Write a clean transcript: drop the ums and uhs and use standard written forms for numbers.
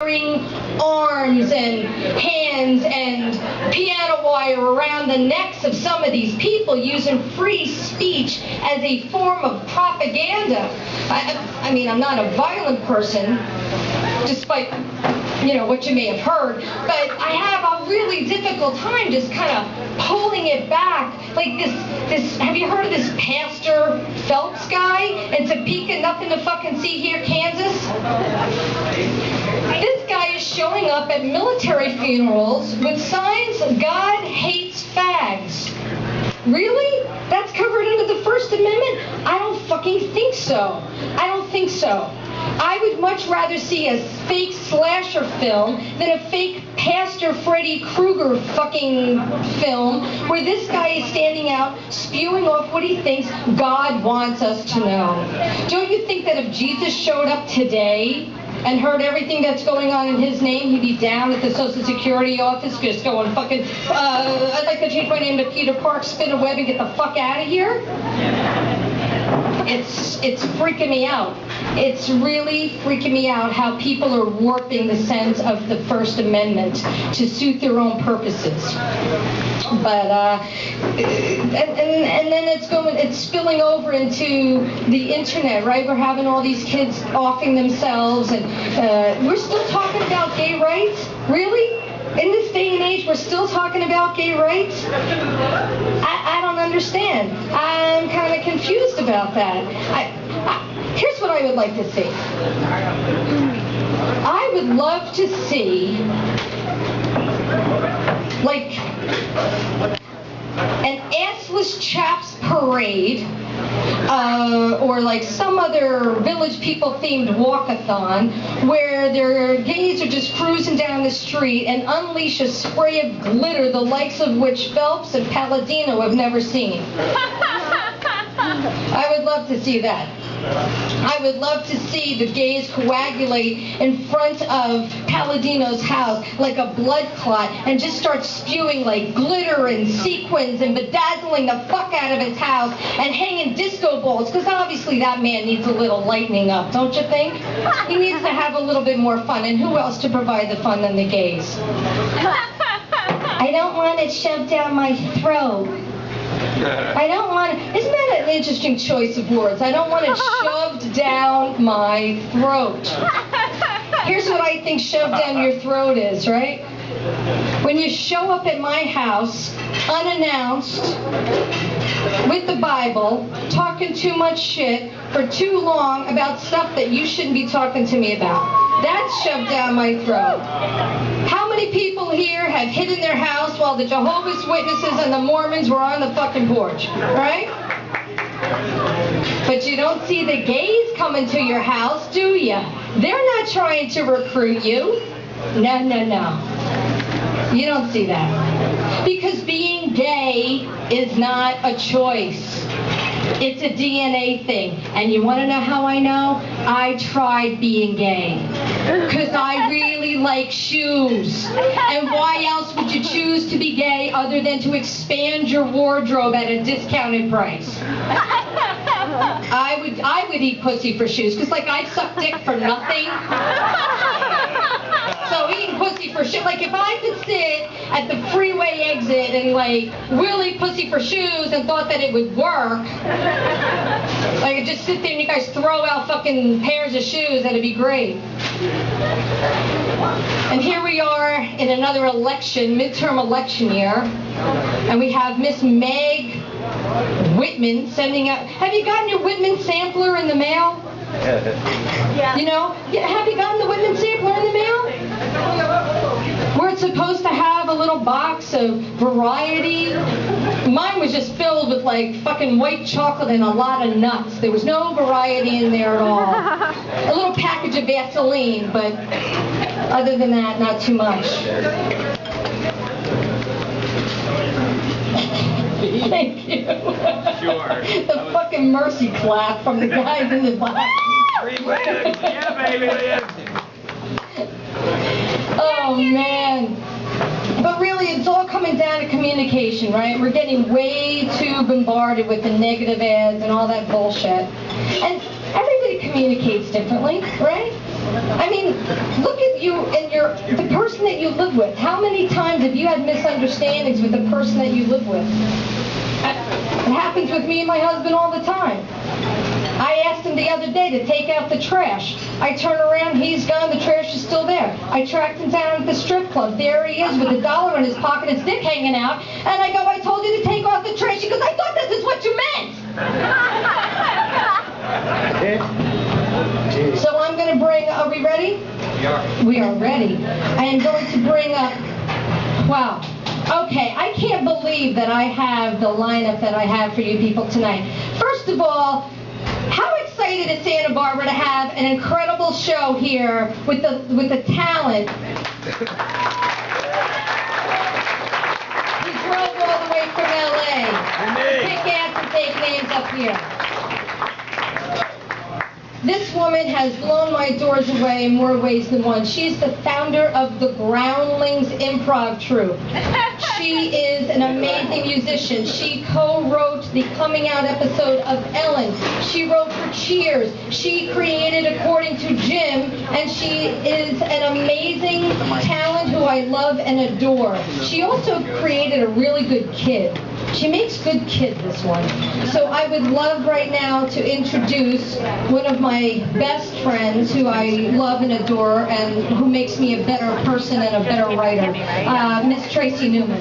arms and hands and piano wire around the necks of some of these people, using free speech as a form of propaganda. I mean, I'm not a violent person, despite, what you may have heard, but I have a really difficult time just kind of pulling it back. Like this, have you heard of this Pastor Phelps guy in Topeka, nothing to fucking see here, Kansas? This guy is showing up at military funerals with signs, "God hates fags." Really? That's covered under the First Amendment? I don't fucking think so. I don't think so. I would much rather see a fake slasher film than a fake Pastor Freddy Krueger fucking film where this guy is standing out spewing off what he thinks God wants us to know. Don't you think that if Jesus showed up today and heard everything that's going on in his name, he'd be down at the Social Security office just going fucking, I'd like to change my name to Peter Park, spin a web, and get the fuck out of here? It's freaking me out. It's really freaking me out how people are warping the sense of the First Amendment to suit their own purposes. But and then it's spilling over into the internet, right? We're having all these kids offing themselves, and we're still talking about gay rights. Really? In this day and age, we're still talking about gay rights? I don't understand. I'm kind of confused about that. Here's what I would like to see. I would love to see, like, an assless chaps parade, or like some other Village People themed walkathon where their gays are just cruising down the street and unleash a spray of glitter the likes of which Phelps and Palladino have never seen. I would love to see that. I would love to see the gays coagulate in front of Palladino's house like a blood clot and just start spewing like glitter and sequins and bedazzling the fuck out of his house and hanging disco balls, because obviously that man needs a little lightening up, don't you think? He needs to have a little bit more fun, and who else to provide the fun than the gays? I don't want it shoved down my throat. I don't want it. Isn't that an interesting choice of words? I don't want it shoved down my throat. Here's what I think shoved down your throat is, right? When you show up at my house unannounced with the Bible, talking too much shit for too long about stuff that you shouldn't be talking to me about. That's shoved down my throat. How many people here have hid in their house while the Jehovah's Witnesses and the Mormons were on the fucking porch, right? But you don't see the gays coming to your house, do you? They're not trying to recruit you. No, no, no. You don't see that. Because being gay is not a choice. It's a DNA thing. And you want to know how I know? I tried being gay. Because I really like shoes. And why else would you choose to be gay other than to expand your wardrobe at a discounted price? I would eat pussy for shoes. Because, like, I'd suck dick for nothing. So eating pussy for shit, like if I could sit at the freeway exit and like really pussy for shoes and thought that it would work, like I'd just sit there and you guys throw out fucking pairs of shoes, that'd be great. And here we are in another election, midterm election year, and we have Miss Meg Whitman sending out, have you gotten your Whitman sampler in the mail? Yeah. You know, have you gotten the Whitman sampler in the mail? Where it's supposed to have a little box of variety. Mine was just filled with like fucking white chocolate and a lot of nuts. There was no variety in there at all. A little package of Vaseline, but other than that, not too much. Thank you. Sure. The fucking mercy clap from the guys in the box. Yeah, baby. Oh, man. But really, it's all coming down to communication, right? We're getting way too bombarded with the negative ads and all that bullshit. And everybody communicates differently, right? I mean, look at you and the person that you live with. How many times have you had misunderstandings with the person that you live with? It happens with me and my husband all the time. I asked him the other day to take out the trash. I turn around, he's gone, the trash is still there. I tracked him down at the strip club. There he is with $1 in his pocket, his dick hanging out. And I go, I told you to take off the trash. He goes, I thought this is what you meant. So I'm going to bring, are we ready? We are. We are ready. I am going to bring up, wow. Okay, I can't believe that I have the lineup that I have for you people tonight. First of all, how excited is Santa Barbara to have an incredible show here with the talent who drove all the way from LA to kick ass and take names up here. This woman has blown my doors away in more ways than one. She's the founder of the Groundlings Improv Troupe. She is an amazing musician. She co-wrote the coming out episode of Ellen. She wrote for Cheers. She created According to Jim, and she is an amazing talent who I love and adore. She also created a really good kid. She makes good kids, this one. So I would love right now to introduce one of my best friends who I love and adore and who makes me a better person and a better writer, Miss Tracy Newman.